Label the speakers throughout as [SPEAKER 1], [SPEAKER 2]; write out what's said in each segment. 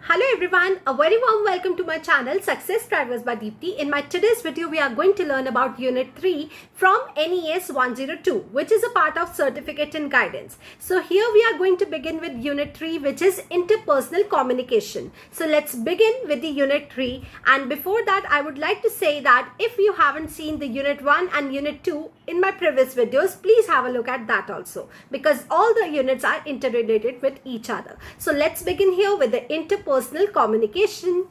[SPEAKER 1] Hello everyone, a very warm welcome to my channel Success Drivers by Deepti. In my today's video, we are going to learn about Unit 3 from NES 102, which is a part of Certificate in Guidance. So here we are going to begin with Unit 3, which is Interpersonal Communication. So let's begin with the Unit 3. And before that, I would like to say that if you haven't seen the Unit 1 and Unit 2 in my previous videos, please have a look at that also, because all the units are interrelated with each other. So let's begin here with the interpersonal communication.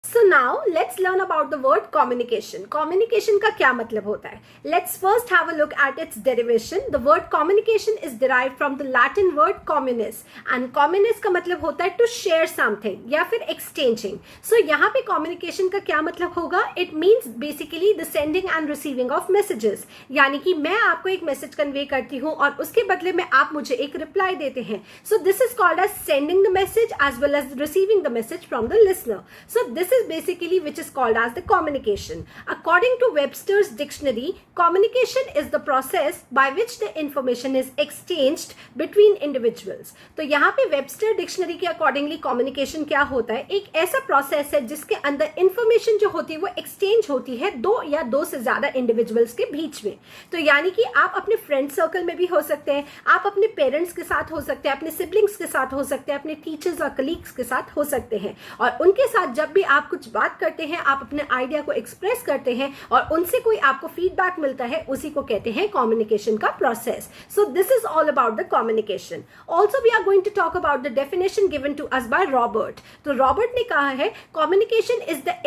[SPEAKER 1] So now let's learn about the word communication. Communication का क्या मतलब होता है? Let's first have a look at its derivation. The word communication is derived from the Latin word communis, and communis का मतलब होता है to share something या फिर exchanging. So यहाँ पे communication का क्या मतलब होगा? It means basically the sending and receiving of messages. यानी कि मैं आपको एक मैसेज कन्वे करती हूँ और उसके बदले में आप मुझे एक रिप्लाई देते हैं. So this is called as sending the message as well as receiving the message from the listener. So this is basically which is called as the communication. According to Webster's dictionary, communication is the process by which the information is exchanged between individuals. तो यहाँ पे Webster dictionary के accordingly communication क्या होता है? एक ऐसा process है जिसके अंदर information जो होती है वो exchange होती है दो या दो से ज्यादा individuals के बीच में. तो यानी कि आप अपने friend circle में भी हो सकते हैं, आप अपने parents के साथ हो सकते हैं, अपने siblings के साथ हो सकते हैं, अपने teachers और colleagues के साथ हो सकते हैं, और उनके साथ जब भी आप कुछ बात करते हैं, आप अपने आइडिया को एक्सप्रेस करते हैं और उनसे कोई आपको फीडबैक मिलता है, उसी को कहते हैं कम्युनिकेशन का process. So this is all about the communication. Also we are going to talk about the definition given to us by Robert. तो रॉबर्ट ने कहा है communication is the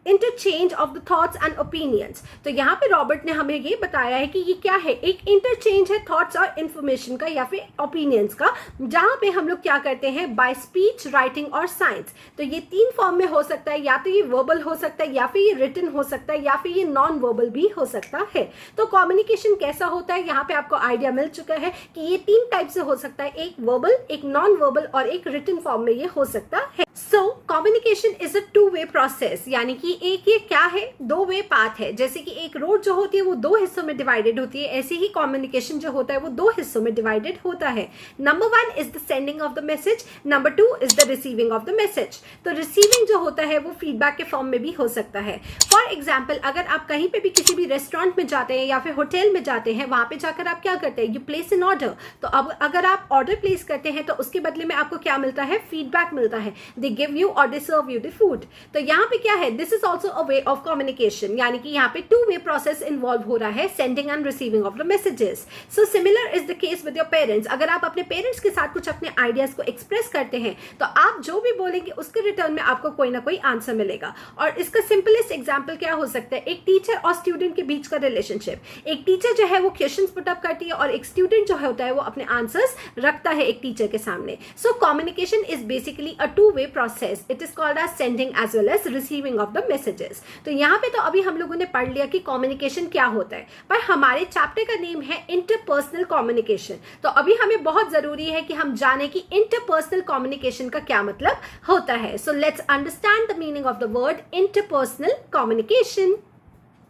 [SPEAKER 1] interchange of the thoughts and opinions. तो यहाँ पे Robert ने हमें ये बताया है कि ये क्या है, एक इंटरचेंज है थॉट्स और इंफॉर्मेशन का या फिर ओपिनियंस का, जहाँ पे हम लोग क्या करते हैं बाय स्पीच, राइटिंग और साइंस. तो ये तीन फॉर्म में हो सकता है, या तो ये वर्बल हो सकता है, या फिर ये रिटन हो सकता है, या फिर ये नॉन वर्बल भी हो सकता है. तो कम्युनिकेशन कैसा होता है, यहाँ पे आपको आइडिया मिल चुका है कि ये तीन टाइप से हो सकता है, एक वर्बल, एक नॉन वर्बल और एक रिटन फॉर्म में ये हो सकता है. सो communication is a two way process, यानी कि एक ये क्या है, दो वे पाथ है. जैसे कि एक रोड जो होती है वो दो हिस्सों में डिवाइडेड होती है, ऐसे ही कम्युनिकेशन जो होता है वो दो हिस्सों में डिवाइडेड होता है. Number one is the sending of the message, number two is the receiving of the message. तो रिसीविंग जो होता है वो फीडबैक के फॉर्म में भी हो सकता है. फॉर एग्जाम्पल, अगर आप कहीं पे भी किसी भी रेस्टोरेंट में जाते हैं या फिर होटल में जाते हैं, वहां पे जाकर आप क्या करते हैं, यू प्लेस एन ऑर्डर. तो अब अगर आप ऑर्डर प्लेस करते हैं तो उसके बदले में आपको क्या मिलता है, फीडबैक मिलता है. दे गिव यू और दे सर्व यू द फूड. तो यहाँ पे क्या है, this is also a way of communication, यानी कि यहाँ पे टू वे प्रोसेस इन्वॉल्व हो रहा है, sending and receiving of the messages. So similar is the case with your parents. अगर आप अपने पेरेंट्स के साथ कुछ अपने आइडियाज को एक्सप्रेस करते हैं तो आप जो भी बोलेंगे उसके रिटर्न में आपको कोई ना कोई आंसर मिलेगा. और इसका सिंपलेस्ट एग्जाम्पल क्या हो सकता है, एक टीचर और स्टूडेंट के बीच का रिलेशनशिप. एक टीचर जो है वो क्वेश्चंस पुट अप करती है और एक स्टूडेंट जो होता है वो अपने आंसर्स रखता है एक टीचर के सामने. So communication is basically a two way process. It is called as sending as well as receiving of the messages. तो यहाँ पे तो अभी हम लोगों ने पढ़ लिया कि कम्युनिकेशन क्या होता है, पर हमारे चैप्टर का नेम है इंटरपर्सनल कम्युनिकेशन. तो अभी हमें बहुत जरूरी है कि हम जाने कि इंटरपर्सनल कम्युनिकेशन का क्या मतलब होता है. So let's understand the meaning of the word interpersonal communication.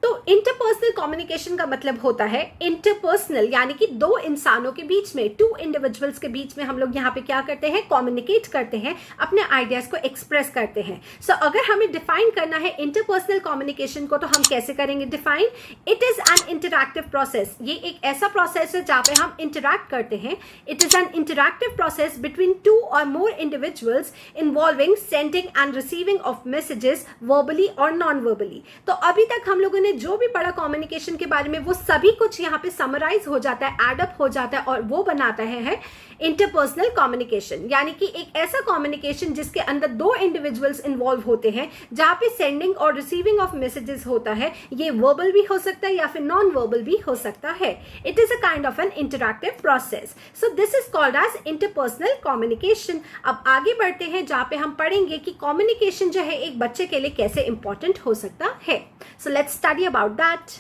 [SPEAKER 1] तो इंटरपर्सनल कम्युनिकेशन का मतलब होता है इंटरपर्सनल, यानी कि दो इंसानों के बीच में, टू इंडिविजुअल्स के बीच में हम लोग यहाँ पे क्या करते हैं, कम्युनिकेट करते हैं, अपने आइडियाज को एक्सप्रेस करते हैं. सो अगर हमें डिफाइन करना है इंटरपर्सनल कम्युनिकेशन को तो हम कैसे करेंगे define. It is an interactive process. ये एक ऐसा प्रोसेस है जहाँ पे हम इंटरैक्ट करते हैं. It is an interactive process between two or more individuals involving sending and receiving of messages verbally or non verbally. तो अभी तक हम लोगों ने जो भी पढ़ा कम्युनिकेशन के बारे में वो सभी कुछ यहाँ पे समराइज हो जाता है, एड अप हो जाता है और वो बनाता है इंटरपर्सनल कम्युनिकेशन. यानी कि एक ऐसा कम्युनिकेशन जिसके अंदर दो इंडिविजुअल्स इन्वॉल्व होते हैं, जहाँ पे सेंडिंग और रिसीविंग ऑफ मैसेजेस होता है. ये वर्बल भी हो सकता है या फिर नॉन वर्बल भी हो सकता है. It is a kind of an interactive process. So this is called as interpersonal communication. अब आगे बढ़ते हैं जहाँ पे हम पढ़ेंगे कि कम्युनिकेशन जो है एक बच्चे के लिए कैसे इंपॉर्टेंट हो सकता है. So let's study about that.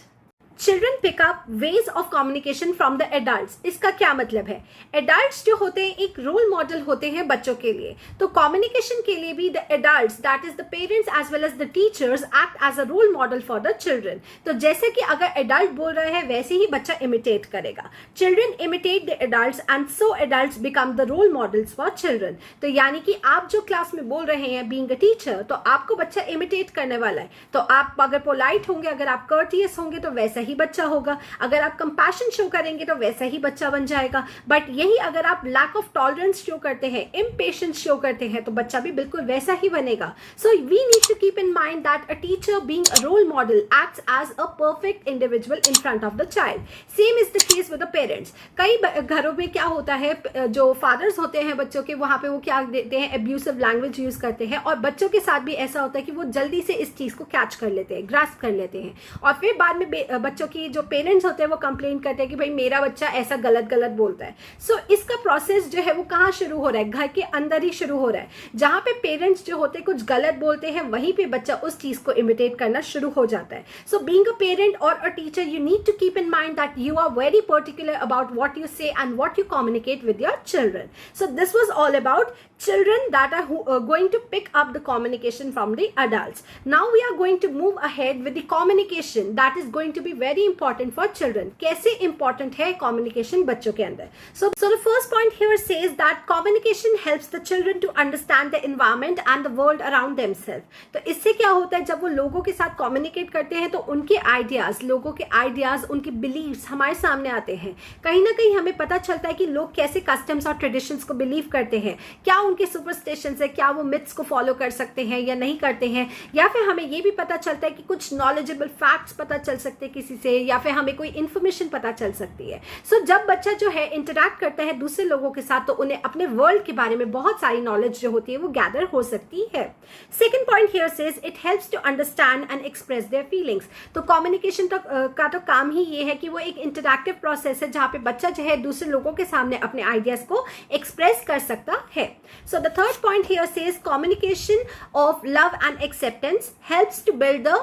[SPEAKER 1] Children pick up ways of communication from the adults. इसका क्या मतलब है? एडल्ट्स जो होते हैं एक रोल मॉडल होते हैं बच्चों के लिए, तो कम्युनिकेशन के लिए भी the adults that is the parents as well as the teachers act as a role model for the children. तो जैसे कि अगर एडल्ट बोल रहे हैं वैसे ही बच्चा इमिटेट करेगा। Children imitate the adults and so adults become the role models for children. तो यानी कि आप जो क्लास में बोल रहे हैं बीइंग अ टीचर, तो आपको बच्चा इमिटेट करने वाला है। तो आप अगर पोलाइट होंगे, अगर आप कर्टियस होंगे तो वैसा ही बच्चा होगा, अगर आप कंपैशन शो करेंगे तो वैसा ही बच्चा बन जाएगा। बट यही अगर आप लैक ऑफ टॉलरेंस शो करते हैं, इम्पेशेंस शो करते हैं, तो बच्चा भी बिल्कुल वैसा ही बनेगा। So we need to keep in mind that a teacher being a role model acts as a perfect individual in front of the child. Same is the case with the parents. कई घरों में क्या होता है, जो fathers होते हैं बच्चों के, वहां पे वो क्या देते हैं, अब्यूसिव लैंग्वेज यूज करते हैं, और बच्चों के साथ भी ऐसा होता है कि वो जल्दी से इस चीज को कैच कर लेते हैं, ग्रास्प कर लेते हैं, और फिर बाद में बच्चों की जो पेरेंट्स होते हैं वो कंप्लेन करते हैं कि भाई मेरा बच्चा ऐसा गलत गलत बोलता है। सो इसका प्रोसेस जो है वो कहाँ शुरू हो रहा है? घर के अंदर ही शुरू हो रहा है। जहां पे पेरेंट्स जो होते हैं कुछ गलत बोलते हैं, वहीं पे बच्चा उस चीज को इमिटेट करना शुरू हो जाता है। So being a parent or a teacher, you need to keep in mind that you are very particular about what you say and what you communicate with your children. So this was all about children that are going to pick up the communication from the adults. Now we are going to move ahead with the communication that is going to be very important for children. कैसे important है communication बच्चों के अंदर? So the first point here says that communication helps the children to understand the environment and the world around themselves. तो इससे क्या होता है, जब वो लोगों के साथ communicate करते हैं तो उनके ideas, लोगों के ideas, उनके beliefs हमारे सामने आते हैं। कहीं ना कहीं हमें पता चलता है कि लोग कैसे customs और traditions को believe करते हैं, क्या उनके सुपरस्टिशंस है, क्या वो मिथ्स को फॉलो कर सकते हैं या नहीं करते हैं, या फिर हमें ये भी पता चलता है कि कुछ नॉलेजेबल फैक्ट्स पता चल सकते हैं किसी से, या फिर हमें कोई इन्फॉर्मेशन पता चल सकती है। सो जब बच्चा जो है इंटरैक्ट करता है दूसरे लोगों के साथ, तो उन्हें अपने वर्ल्ड के बारे में बहुत सारी नॉलेज जो होती है वो गैदर हो सकती है। Second point here says it helps to understand and express their feelings. तो कम्युनिकेशन का तो काम ही ये है कि वो एक इंटरैक्टिव प्रोसेस है जहां पे बच्चा जो है दूसरे लोगों के सामने अपने आइडियाज को एक्सप्रेस कर सकता है। So the third point here says communication of love and acceptance helps to build the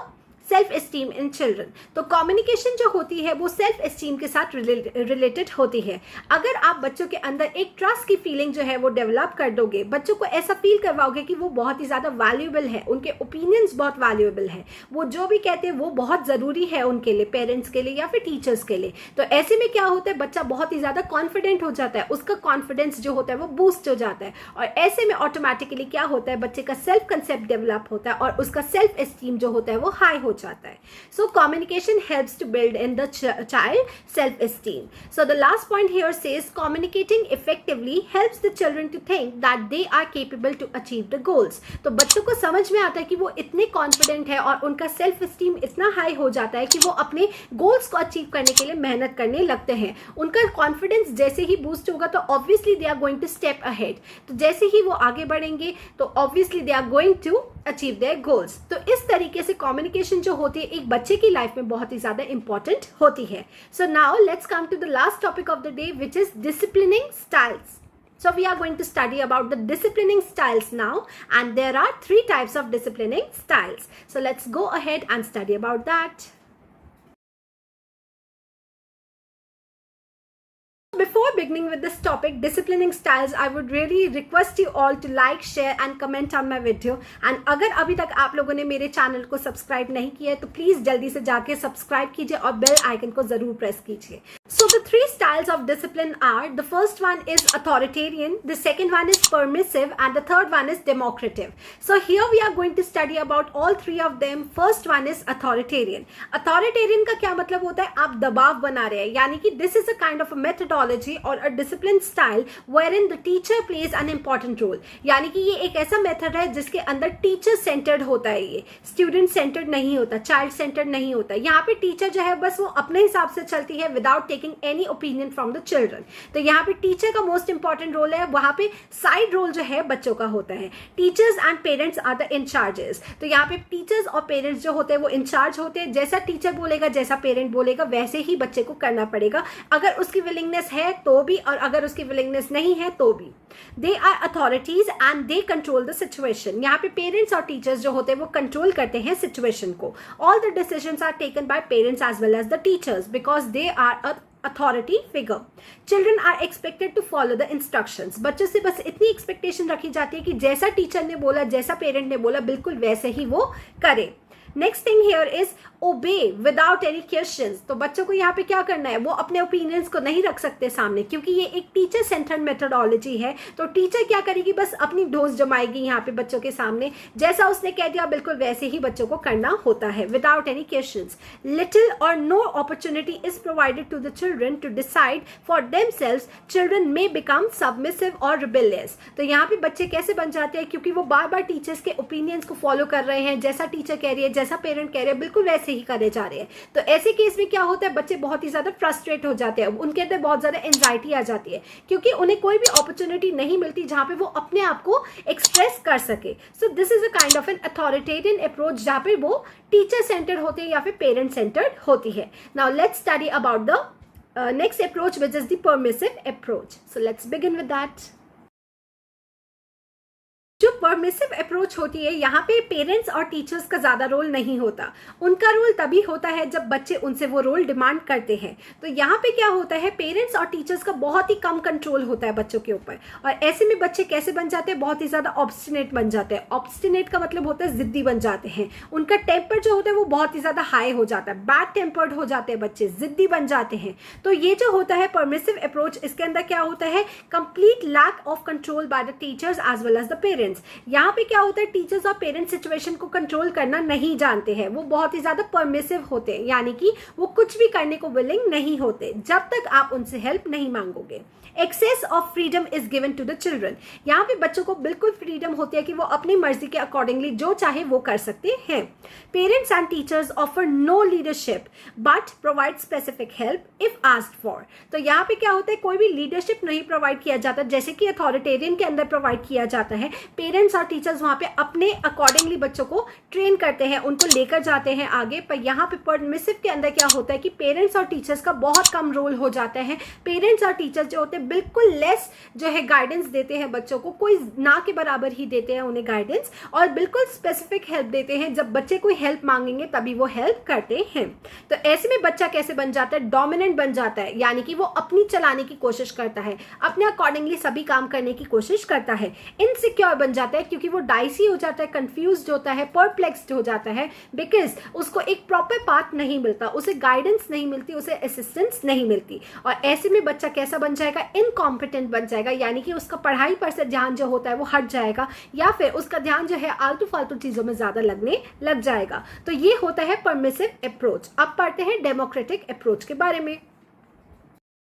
[SPEAKER 1] self esteem in children. तो कम्युनिकेशन जो होती है वो सेल्फ एस्टीम के साथ रिलेटेड होती है। अगर आप बच्चों के अंदर एक ट्रस्ट की फीलिंग जो है वो डेवलप कर दोगे, बच्चों को ऐसा फील करवाओगे कि वो बहुत ही ज़्यादा वैल्यूएबल है, उनके ओपिनियंस बहुत वैल्यूएबल है, वो जो भी कहते हैं वो बहुत ज़रूरी है उनके लिए, पेरेंट्स के लिए या फिर टीचर्स के लिए, तो ऐसे में क्या होता है, बच्चा बहुत ही ज़्यादा कॉन्फिडेंट हो जाता है, उसका कॉन्फिडेंस जो होता है वो बूस्ट हो जाता है, और ऐसे में ऑटोमेटिकली क्या होता है, बच्चे का सेल्फ कंसेप्ट डेवलप होता है और उसका सेल्फ एस्टीम जो होता है वो हाई हो जाता है। So communication helps to build in the child self-esteem. So the last point here says communicating effectively helps the children to think that they are capable to achieve the goals. तो बच्चों को समझ में आता है कि वो इतने कॉन्फिडेंट है और उनका सेल्फ एस्टीम इतना हाई हो जाता है कि वो अपने गोल्स को अचीव करने के लिए मेहनत करने लगते हैं। उनका कॉन्फिडेंस जैसे ही बूस्ट होगा तो obviously they are going to step ahead. तो जैसे ही वो आगे बढ़ेंगे तो obviously they are going to achieve their goals. तो इस तरीके से कम्युनिकेशन जो होती है एक बच्चे की लाइफ में बहुत ही ज्यादा इंपॉर्टेंट होती है। So now let's come to the last topic of the day which is disciplining styles. So we are going to study about the disciplining styles now, and there are 3 types of disciplining styles. So let's go ahead and study about that. Before beginning with this topic, disciplining styles, I would really request you all to like, share and comment on my video. And अगर अभी तक आप लोगों ने मेरे channel को subscribe नहीं किया है तो प्लीज जल्दी से जाके सब्सक्राइब कीजिए और बेल आइकन को जरूर प्रेस कीजिए. So the 3 styles of discipline are, the first one is authoritarian, the second one is permissive, and the third one is democratic. So here we are going to study about all 3 of them. First one is authoritarian. Authoritarian का क्या मतलब होता है? आप दबाव बना रहे हैं, यानी कि this is a kind of a methodology or a discipline style wherein the teacher plays an important role. यानी कि ये एक ऐसा मेथड है जिसके अंदर टीचर सेंटर्ड होता है, ये स्टूडेंट सेंटर्ड नहीं होता, चाइल्ड सेंटर्ड नहीं होता. यहाँ पे टीचर जो है बस वो अपने हिसाब से चलती है without taking any opinion from the children. तो यहाँ पे टीचर का मोस्ट इंपॉर्टेंट रोल है, वहाँ पे साइड रोल जो है बच्चों का होता है। Teachers and parents are the incharges. तो यहाँ पे टीचर्स और पेरेंट्स जो होते हैं वो इंचार्ज होते हैं। जैसा टीचर बोलेगा, जैसा पेरेंट बोलेगा, वैसे ही बच्चे को करना पड़ेगा, अगर उसकी विलिंगनेस है तो भी और अगर उसकी विलिंगनेस नहीं है तो भी। They are authorities and they control the situation. यहाँ पे पेरेंट्स और टीचर्स जो होते हैं वो कंट्रोल करते हैं सिचुएशन को। All the decisions are taken by parents as well as the teachers because they are authority figure. Children are expected to follow the instructions. बच्चों से बस इतनी एक्सपेक्टेशन रखी जाती है कि जैसा टीचर ने बोला, जैसा पेरेंट ने बोला, बिल्कुल वैसे ही वो करे। Next thing here is obey without any questions. तो बच्चों को यहाँ पे क्या करना है, वो अपने ओपिनियंस को नहीं रख सकते सामने, क्योंकि ये एक टीचर सेंटर्ड मेथोडोलॉजी है। तो टीचर क्या करेगी, बस अपनी डोज जमाएगी यहाँ पे बच्चों के सामने, जैसा उसने कह दिया बिल्कुल वैसे ही बच्चों को करना होता है, without any questions. Little or no opportunity is provided to the children to decide for themselves. Children may become submissive or rebellious. तो यहाँ पे बच्चे कैसे बन जाते हैं, क्योंकि वो बार बार टीचर्स के ओपिनियंस को फॉलो कर रहे हैं, जैसा टीचर कह रही है, जैसा पेरेंट कह रहे हैं, बिल्कुल वैसे ही करे जा रहे हैं। तो ऐसे केस में क्या होता है, बच्चे बहुत ही ज्यादा फ्रस्ट्रेट हो जाते हैं, उनके अंदर बहुत ज्यादा एंजाइटी आ जाती है, क्योंकि उन्हें कोई भी अपॉर्चुनिटी नहीं मिलती जहां पे वो अपने आप को एक्सप्रेस कर सके। सो this is a kind of an authoritarian approach जहां पे वो टीचर सेंटर्ड होते हैं या फिर पेरेंट सेंटर्ड होती है। Now let's study about the next approach which is the permissive approach. So let's begin with that. जो परमिसिव अप्रोच होती है, यहाँ पे पेरेंट्स और टीचर्स का ज्यादा रोल नहीं होता। उनका रोल तभी होता है जब बच्चे उनसे वो रोल डिमांड करते हैं। तो यहाँ पे क्या होता है, पेरेंट्स और टीचर्स का बहुत ही कम कंट्रोल होता है बच्चों के ऊपर, और ऐसे में बच्चे कैसे बन जाते हैं, बहुत ही ज्यादा ऑब्स्टिनेट बन जाते हैं। ऑब्स्टिनेट का मतलब होता है जिद्दी बन जाते हैं। उनका टेम्पर जो होता है वो बहुत ही ज्यादा हाई हो जाता है, बैड टेम्पर्ड हो जाते हैं बच्चे, जिद्दी बन जाते हैं। तो ये जो होता है परमिसिव अप्रोच, इसके अंदर क्या होता है, complete lack of control by the teachers as well as the parents. यहाँ पे क्या होता है, टीचर्स और पेरेंट्स सिचुएशन को कंट्रोल करना नहीं जानते हैं, वो बहुत ही ज्यादा परमिसिव होते हैं, यानी कि वो कुछ भी करने को विलिंग नहीं होते जब तक आप उनसे हेल्प नहीं मांगोगे। Excess of freedom is given to the children. यहाँ पे बच्चों को बिल्कुल फ्रीडम होती है कि वो अपनी मर्जी के अकॉर्डिंगली जो चाहे वो कर सकते हैं। Parents and teachers offer no leadership but provide specific help if asked for. तो यहाँ पे क्या होता है, कोई भी लीडरशिप नहीं प्रोवाइड किया जाता, जैसे कि अथॉरिटेरियन के अंदर प्रोवाइड किया जाता है। पेरेंट्स और टीचर्स वहाँ पे अपने अकॉर्डिंगली बच्चों को ट्रेन करते हैं, उनको लेकर जाते हैं आगे। पर यहाँ पे परमिसिव के अंदर क्या होता है कि पेरेंट्स और टीचर्स का बहुत कम रोल हो जाता है। पेरेंट्स और टीचर्स जो होते हैं बिल्कुल लेस जो है गाइडेंस देते हैं बच्चों को, कोई ना के बराबर ही देते हैं उन्हें गाइडेंस, और बिल्कुल स्पेसिफिक हेल्प देते हैं। जब बच्चे कोई हेल्प मांगेंगे तभी वो हेल्प करते हैं। तो ऐसे में बच्चा कैसे बन जाता है, डोमिनेंट बन जाता है, यानी कि वो अपनी चलाने की कोशिश करता है, अपने अकॉर्डिंगली सभी काम करने की कोशिश करता है। इनसिक्योर बन जाता है क्योंकि वो डाइसी हो जाता है, कंफ्यूज्ड होता है, परप्लेक्स्ड हो जाता है, बिकॉज उसको एक प्रॉपर पाथ नहीं मिलता, उसे गाइडेंस नहीं मिलती, उसे असिस्टेंस नहीं मिलती। और ऐसे में बच्चा कैसा बन जाएगा, इनकॉम्पिटेंट बन जाएगा, यानी कि उसका पढ़ाई पर से ध्यान जो होता है वो हट जाएगा, या फिर उसका ध्यान जो है आलतू फालतू चीजों में ज्यादा लगने लग जाएगा। तो ये होता है परमिसिव अप्रोच। अब पढ़ते हैं डेमोक्रेटिक अप्रोच के बारे में।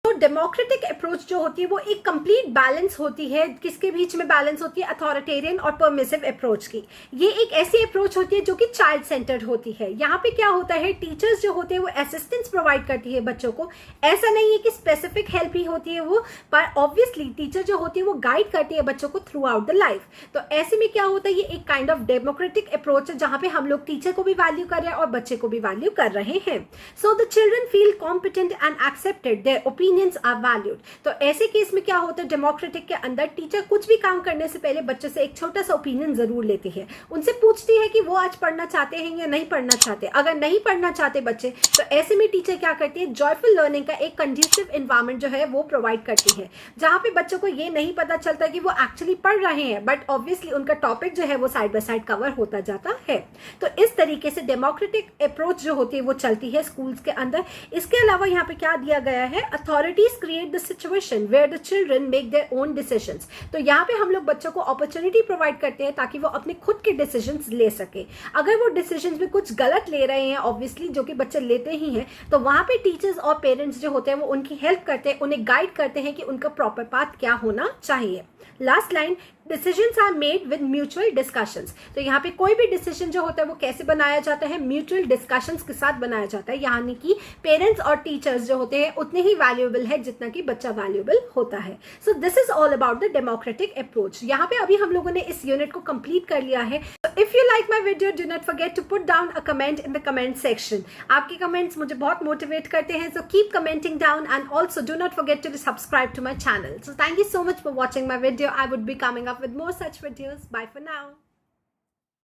[SPEAKER 1] तो डेमोक्रेटिक अप्रोच जो होती है वो एक कंप्लीट बैलेंस होती है। किसके बीच में बैलेंस होती है, अथॉरिटेरियन और परमिसिव अप्रोच की। ये एक ऐसी अप्रोच होती है जो कि चाइल्ड सेंटर्ड होती है। यहाँ पे क्या होता है, टीचर्स जो होते हैं वो असिस्टेंस प्रोवाइड करती है बच्चों को। ऐसा नहीं है कि स्पेसिफिक हेल्प ही होती है वो, पर ऑब्वियसली टीचर जो होती है वो गाइड करती है बच्चों को थ्रू आउट द लाइफ। तो ऐसे में क्या होता है, ये एक काइंड ऑफ डेमोक्रेटिक अप्रोच है जहाँ पे हम लोग टीचर को भी वैल्यू कर रहे हैं और बच्चे को भी वैल्यू कर रहे हैं। So the children feel competent and accepted, their opinions are valued. तो ऐसे केस में क्या होता है, डेमोक्रेटिक के अंदर टीचर कुछ भी काम करने से पहले बच्चों से एक छोटा सा ओपिनियन जरूर लेती है, उनसे पूछती है कि वो आज पढ़ना चाहते हैं या नहीं पढ़ना चाहते। अगर नहीं पढ़ना चाहते बच्चे, तो ऐसे में टीचर क्या करती है, जॉयफुल लर्निंग का एक कंड्यूसिव एनवायरनमेंट जो है वो प्रोवाइड करती है, जहां पे बच्चों को ये नहीं पता चलता कि वो एक्चुअली पढ़ रहे हैं, बट ऑब्वियसली उनका टॉपिक जो है वो साइड बाय साइड कवर होता जाता है। तो इस तरीके से डेमोक्रेटिक अप्रोच जो होती है वो चलती है स्कूल्स के अंदर। इसके अलावा यहाँ पे क्या दिया गया है, authorities create the situation where the children make their own decisions. तो यहाँ पे हम लोग बच्चों को अपॉर्चुनिटी प्रोवाइड करते हैं ताकि वो अपने खुद के डिसीजंस ले सके। अगर वो डिसीजंस में कुछ गलत ले रहे हैं, ऑब्वियसली जो कि बच्चे लेते ही हैं, तो वहां पे टीचर्स और पेरेंट्स जो होते हैं वो उनकी हेल्प करते हैं, उन्हें गाइड करते हैं कि उनका प्रॉपर पाथ क्या होना चाहिए। Last line, decisions are made with mutual discussions. तो यहाँ पे कोई भी डिसीजन जो होता है वो कैसे बनाया जाता है, म्यूचुअल डिस्कशंस के साथ बनाया जाता है, यानी कि पेरेंट्स और टीचर्स जो होते हैं उतने ही वैल्यूएबल है जितना कि बच्चा वैल्यूएबल होता है। सो this is all about the democratic approach. यहाँ पे अभी हम लोगों ने इस यूनिट को कंप्लीट कर लिया है। If you like my video, do not forget to put down a comment in the comment section. आपके कमेंट्स मुझे बहुत मोटिवेट करते हैं, so keep commenting down and also do not forget to subscribe to my channel. So thank you so much for watching my video. I would be coming up with more such videos. Bye for now.